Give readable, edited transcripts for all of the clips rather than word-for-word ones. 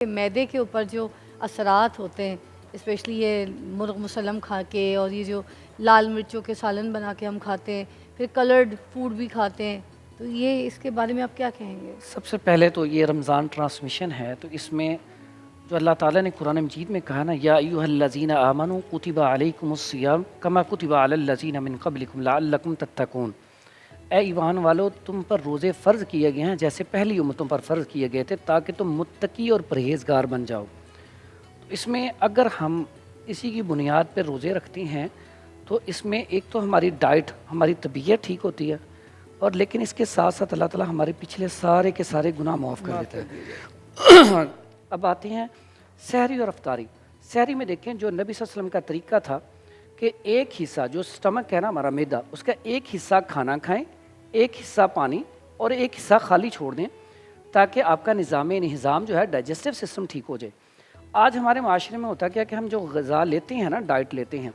मैदे के ऊपर जो असरात होते हैं, स्पेशली ये मुर्ग मुसल्लम खा के और ये जो लाल मिर्चों के सालन बना के हम खाते हैं, फिर कलर्ड फूड भी खाते हैं, तो ये इसके बारे में आप क्या कहेंगे? सबसे पहले तो ये रमज़ान ट्रांसमिशन है, तो इसमें जो अल्लाह ताला ने कुरान मजीद में कहा ना, या अय्युहल्लज़ीना आमनू कुतिबा अलैकुमुस्सियाम कमा कुतिबा अलल्लज़ीना मिन क़ब्लिकुम लअल्लकुम तत्तकून। ए ईमान वालो, तुम पर रोज़े फ़र्ज़ किए गए हैं जैसे पहली उम्मतों पर फ़र्ज़ किए गए थे, ताकि तुम मुत्तकी और परहेज़गार बन जाओ। तो इसमें अगर हम इसी की बुनियाद पर रोज़े रखते हैं तो इसमें एक तो हमारी डाइट, हमारी तबीयत ठीक होती है, और लेकिन इसके साथ साथ अल्लाह ताला हमारे पिछले सारे के सारे गुनाह माफ़ कर देते हैं। अब आते हैं सहरी और अफ्तारी। सहरी में देखें, जो नबी सल्लल्लाहु अलैहि वसल्लम का तरीका था कि एक हिस्सा जो स्टमक है ना हमारा मैदा, उसका एक हिस्सा खाना खाएं, एक हिस्सा पानी और एक हिस्सा खाली छोड़ दें, ताकि आपका निज़ाम जो है, डाइजेस्टिव सिस्टम ठीक हो जाए। आज हमारे माशरे में होता क्या कि हम जो ग़िज़ा लेते हैं ना, डाइट लेते हैं,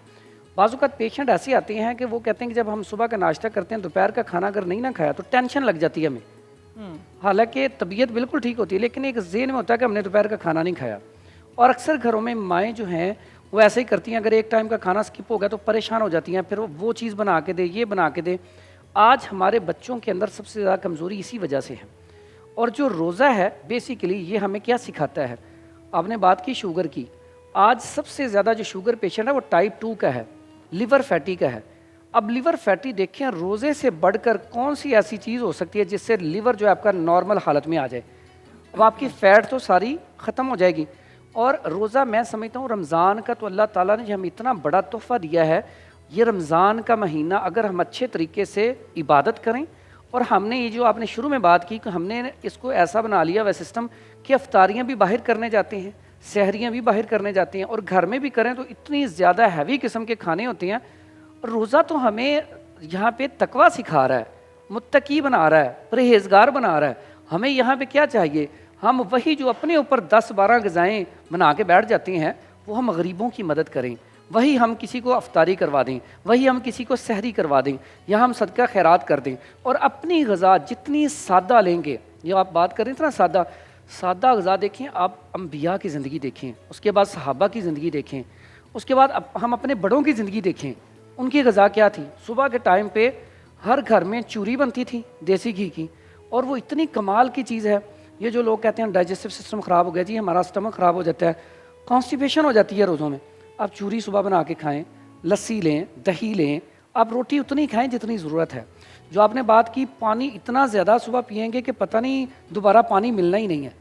बाज़-औक़ात पेशेंट ऐसे आते हैं कि वो कहते हैं कि जब हम सुबह का नाश्ता करते हैं, दोपहर का खाना अगर नहीं ना खाया तो टेंशन लग जाती है हमें। हालांकि तबीयत बिल्कुल ठीक होती है, लेकिन एक ज़हन में होता है कि हमने दोपहर का खाना नहीं खाया। और अक्सर घरों में माएँ जो हैं वो ऐसे ही करती हैं, अगर एक टाइम का खाना स्किप हो गया तो परेशान हो जाती हैं, फिर वो चीज़ बना के दे, ये बना के दे। आज हमारे बच्चों के अंदर सबसे ज़्यादा कमज़ोरी इसी वजह से है। और जो रोज़ा है बेसिकली ये हमें क्या सिखाता है? आपने बात की शुगर की, आज सबसे ज़्यादा जो शुगर पेशेंट है वो टाइप 2 का है, लिवर फैटी का है। अब लिवर फैटी देखें, रोज़े से बढ़कर कौन सी ऐसी चीज़ हो सकती है जिससे लिवर जो है आपका नॉर्मल हालत में आ जाए? अब आपकी फ़ैट तो सारी ख़त्म हो जाएगी। और रोज़ा मैं समझता हूँ रमज़ान का तो अल्लाह ताला ने हमें इतना बड़ा तोहफ़ा दिया है। ये रमज़ान का महीना अगर हम अच्छे तरीके से इबादत करें, और हमने ये जो आपने शुरू में बात की कि हमने इसको ऐसा बना लिया वह सिस्टम कि अफ्तारियाँ भी बाहर करने जाते हैं, सहरियाँ भी बाहर करने जाते हैं, और घर में भी करें तो इतनी ज़्यादा हैवी किस्म के खाने होते हैं। रोज़ा तो हमें यहाँ पे तकवा सिखा रहा है, मुत्तकी बना रहा है, परहेज़गार बना रहा है। हमें यहाँ पे क्या चाहिए? हम वही जो अपने ऊपर 10-12 ग़िज़ाएँ बना के बैठ जाते हैं, वो हम गरीबों की मदद करें, वही हम किसी को अफ्तारी करवा दें, वही हम किसी को सहरी करवा दें, या हम सदका खैरात कर दें। और अपनी ग़िज़ा जितनी सादा लेंगे, ये आप बात करें ना सादा ग़िज़ा देखें, आप अंबिया की ज़िंदगी देखें, उसके बाद सहाबा की ज़िंदगी देखें, उसके बाद हम अपने बड़ों की ज़िंदगी देखें, उनकी ग़िज़ा क्या थी? सुबह के टाइम पे हर घर में चूरी बनती थी देसी घी की, और वो इतनी कमाल की चीज़ है। ये जो लोग कहते हैं डाइजेस्टिव सिस्टम ख़राब हो गया जी, हमारा स्टमक ख़राब हो जाता है, कॉन्स्टिपेशन हो जाती है रोज़ों में, आप चूरी सुबह बना के खाएं, लस्सी लें, दही लें, आप रोटी उतनी खाएं जितनी ज़रूरत है। जो आपने बात की, पानी इतना ज़्यादा सुबह पिएंगे कि पता नहीं दोबारा पानी मिलना ही नहीं है।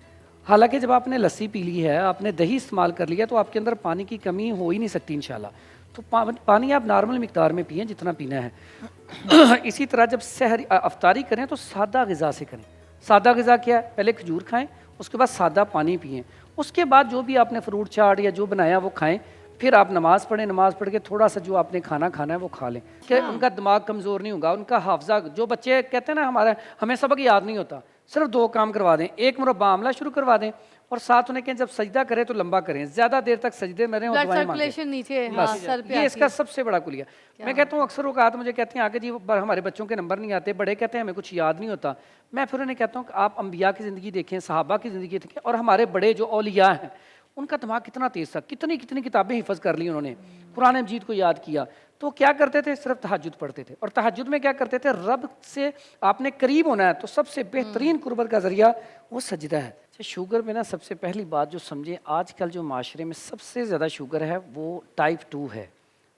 हालांकि जब आपने लस्सी पी ली है, आपने दही इस्तेमाल कर लिया, तो आपके अंदर पानी की कमी हो ही नहीं सकती इंशाल्लाह। तो पानी आप नॉर्मल मिकदार में पिएं जितना पीना है। इसी तरह जब सहरी अफ्तारी करें तो सादा ग़िज़ा से करें। सादा ग़िज़ा क्या है? पहले खजूर खाएं, उसके बाद सादा पानी पिएं, उसके बाद जो भी आपने फ्रूट चाट या जो बनाया वो खाएं, फिर आप नमाज़ पढ़ें, नमाज़ पढ़ के थोड़ा सा जो आपने खाना खाना है वो खा लें, कि उनका दिमाग कमज़ोर नहीं होगा, उनका हाफ़ज़ा। जो बच्चे कहते हैं ना हमें सबक याद नहीं होता, सिर्फ 2 काम करवा दें, एक मुरब्बा आमला शुरू करवा दें, और साथ उन्हें कहें जब सजदा करें तो लंबा करें, ज़्यादा देर तक सजदे में रहें और दुआएं मांगें। नीचे बस सर पे ये इसका सबसे बड़ा कुलिया। मैं कहता हूँ अक्सर औक़ात मुझे कहते हैं आगे जी हमारे बच्चों के नंबर नहीं आते, बड़े कहते हैं हमें कुछ याद नहीं होता। मैं फिर उन्हें कहता हूँ कि आप अंबिया की ज़िंदगी देखें, सहाबा की ज़िंदगी देखें, और हमारे बड़े जो औलिया हैं उनका दिमाग कितना तेज़ था, कितनी कितनी किताबें हिफ़्ज़ कर ली उन्होंने, कुरान मजीद को याद किया। तो क्या करते थे? सिर्फ तहज्जुद पढ़ते थे, और तहज्जुद में क्या करते थे? रब से आपने करीब होना है तो सबसे बेहतरीन कुर्बत का ज़रिया वो सजदा है। शुगर में ना सबसे पहली बात जो समझें, आजकल जो माशरे में सबसे ज़्यादा शुगर है वो टाइप 2 है,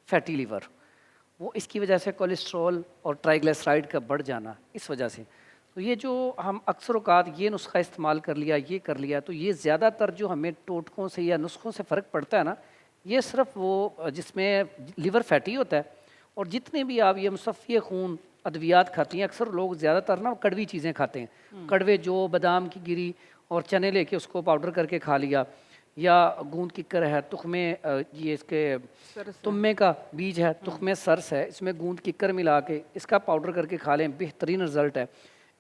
फैटी लिवर। वो इसकी वजह से कोलेस्ट्रॉल और ट्राइग्लिसराइड का बढ़ जाना, इस वजह से। तो ये जो हम अक्सर औक़ात ये नुस्खा इस्तेमाल कर लिया, ये कर लिया, तो ये ज़्यादातर जो हमें टोटकों से या नुस्खों से फ़र्क पड़ता है ना, ये सिर्फ वो जिसमें लिवर फैटी होता है। और जितने भी आप ये मुसफ़्फ़ी खून अद्वियात खाती हैं, अक्सर लोग ज़्यादातर ना कड़वी चीज़ें खाते हैं, कड़वे जो बादाम की गिरी और चने लेके उसको पाउडर करके खा लिया, या गूंद किक्कर है, तुख़्मे ये इसके तुम्मे का बीज है, तुख़्मे सरस है, इसमें गूंद किक्कर मिला के इसका पाउडर करके खा लें, बेहतरीन रिज़ल्ट है।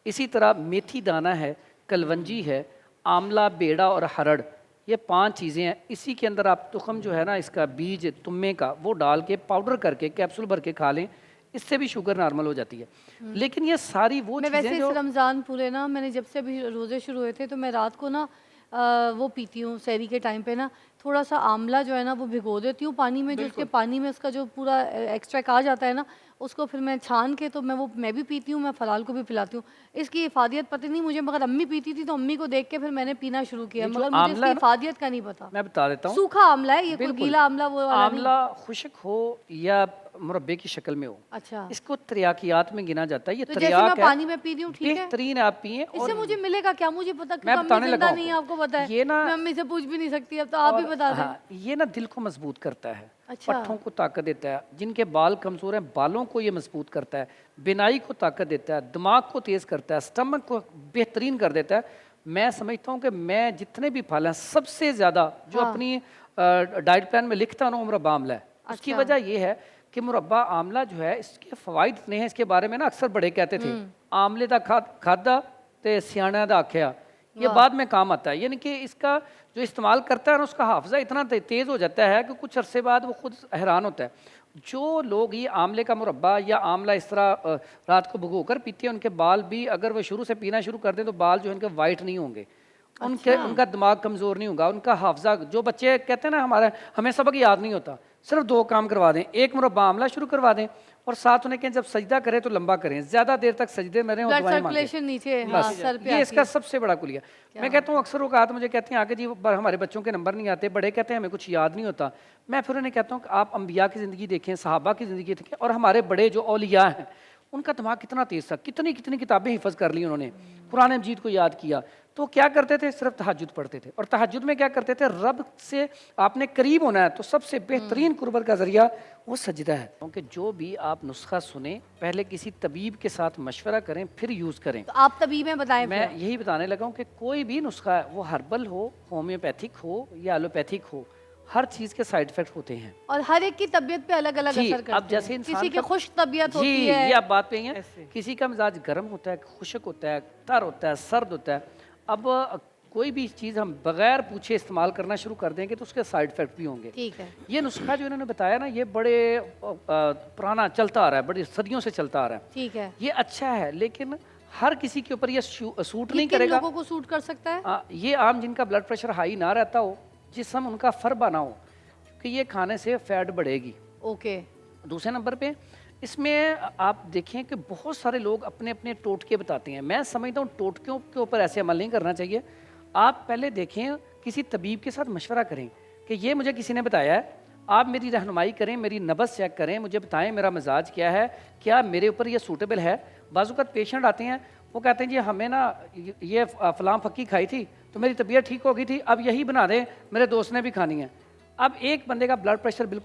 इसी तरह मेथी दाना है, कलवंजी है, आंवला, बेड़ा और हरड़, ये 5 चीज़ें हैं। इसी के अंदर आप तुख़म जो है ना इसका बीज तुम्मे का वो डाल के पाउडर करके कैप्सूल भर के खा लें, इससे भी शुगर नॉर्मल हो जाती है। लेकिन ये सारी वो मैं वैसे चीज़ें इस जो रमज़ान पूरे ना, मैंने जब से अभी रोज़े शुरू हुए थे तो मैं रात को ना वो पीती हूँ सहरी के टाइम पे ना, थोड़ा सा आंवला जो है ना वो भिगो देती हूँ पानी में, जो उसके पानी में उसका जो पूरा एक्सट्रैक्ट आ जाता है ना, उसको फिर मैं छान के तो मैं भी पीती हूँ, मैं फलाल को भी पिलाती हूँ। इसकी इफादियत पता नहीं मुझे, मगर अम्मी पीती थी तो अम्मी को देख के फिर मैंने पीना शुरू किया, ये जो मगर मुझे आंवला इसकी है ना, इफादियत का नहीं पता। मैं बता देता हूँ। सूखा आंवला है ये, कोई बिल्कुल। गीला आंवला वो वाला नहीं। आंवला खुश्क हो या मुरब्बे की शक्ल में हो, अच्छा, इसको त्रियाकियात में गिना जाता है। ये तो जैसे मैं त्रियाक है, पानी में पी रही हूँ, ठीक है? बेहतरीन आप पिए। इससे और मुझे मिलेगा क्या, मुझे पता, मैं क्योंकि अम्मी बताने जिंदा लगा नहीं है, हूँ आपको पता है। ये ना, मैं अम्मी से पूछ भी नहीं सकती, अब तो आप ही बता दें। हाँ, ये ना दिल को मजबूत करता है, अच्छा। पट्ठों को ताकत देता है, जिनके बाल कमज़ोर हैं बालों को ये मजबूत करता है, बिनाई को ताकत देता है, दिमाग को तेज़ करता है, स्टमक को बेहतरीन कर देता है। मैं समझता हूँ कि मैं जितने भी फल हैं सबसे ज़्यादा जो हाँ। अपनी डाइट प्लान में लिखता हूँ ना, मुरब्बा आमला है। उसकी अच्छा। वजह ये है कि मुरब्बा आमला जो है, इसके फ़वाइद इतने हैं, इसके बारे में ना अक्सर बड़े कहते थे, आमले दा खादा ते सियाणा दा आख्या। ये बाद में काम आता है, यानी कि इसका जो इस्तेमाल करता है ना, उसका हाफजा इतना तेज़ हो जाता है कि कुछ अरसे बाद वो खुद हैरान होता है। जो लोग ये आमले का मुरब्बा या आमला इस तरह रात को भिगो कर पीते हैं, उनके बाल भी अगर वो शुरू से पीना शुरू कर दें तो बाल जो है उनके वाइट नहीं होंगे, उनका दिमाग कमज़ोर नहीं होगा, उनका हाफजा। जो बच्चे कहते हैं ना हमें सबक याद नहीं होता, सिर्फ 2 काम करवा दें, एक मुरब्बा आमला शुरू करवा दें और साथ उन्हें कहें जब सजदा करें तो लंबा करें, ज़्यादा देर तक सजदे में रहें और ब्लड दुआएं मांगें। सर्कुलेशन नीचे, हाँ, बस सर पे ये आती इसका है। सबसे बड़ा कुलिया। मैं कहता हूँ अक्सर औकात मुझे कहते हैं आगे जी हमारे बच्चों के नंबर नहीं आते, बड़े कहते हैं हमें कुछ याद नहीं होता। मैं फिर उन्हें कहता हूँ कि आप अंबिया की ज़िंदगी देखें, सहाबा की ज़िंदगी देखें, और हमारे बड़े जो औलिया हैं उनका दिमाग कितना तेज़ था, कितनी कितनी किताबें हिफज कर ली उन्होंने, कुरान मजीद को याद किया। तो क्या करते थे, सिर्फ तहज्जुद पढ़ते थे, और तहज्जुद में क्या करते थे, रब से आपने करीब होना है तो सबसे बेहतरीन कुर्बत का जरिया वो सजदा है। क्योंकि जो भी आप नुस्खा सुने पहले किसी तबीब के साथ मशवरा करें फिर यूज़ करें। तो आप तबीब में बताएं मैं फिर। यही बताने लगा हूँ कि कोई भी नुस्खा है, वो हर्बल हो, होम्योपैथिक हो या एलोपैथिक हो, हर चीज़ के साइड इफेक्ट होते हैं और हर एक की तबीयत पे अलग अलग जी। असर करते अब जैसे हैं। इंसान किसी की का खुश्क तबीयत जी, होती है। ये आप बात पे ही हैं, किसी का मिजाज गर्म होता है, खुशक होता है, तर होता है, सर्द होता है। अब कोई भी चीज़ हम बगैर पूछे इस्तेमाल करना शुरू कर देंगे तो उसके साइड इफेक्ट भी होंगे। ठीक है। ये नुस्खा जो इन्होंने बताया ना, ये बड़े पुराना चलता आ रहा है, बड़ी सदियों से चलता आ रहा है। ठीक है। ये अच्छा है, लेकिन हर किसी के ऊपर ये सूट नहीं किन करेगा। लोगों को सूट कर सकता है? ये आम जिनका ब्लड प्रेशर हाई ना रहता हो, जिस्म उनका फरबा ना हो, क्योंकि ये खाने से फैट बढ़ेगी। ओके। दूसरे नंबर पे इसमें आप देखें कि बहुत सारे लोग अपने अपने टोटके बताते हैं। मैं समझता हूँ टोटकों के ऊपर ऐसे अमल नहीं करना चाहिए। आप पहले देखें, किसी तबीब के साथ मशवरा करें कि ये मुझे किसी ने बताया है, आप मेरी रहनुमाई करें, मेरी नब्ज़ चेक करें, मुझे बताएं मेरा मिजाज क्या है, क्या मेरे ऊपर ये सूटेबल है। बाज़ पेशेंट आते हैं, वो कहते हैं जी हमें ना ये फ़लाँ फक्की खाई थी तो मेरी तबीयत ठीक हो गई थी, अब यही बना दें, मेरे दोस्त ने भी खानी है। अब एक बंदे का ब्लड प्रेशर बिल्कुल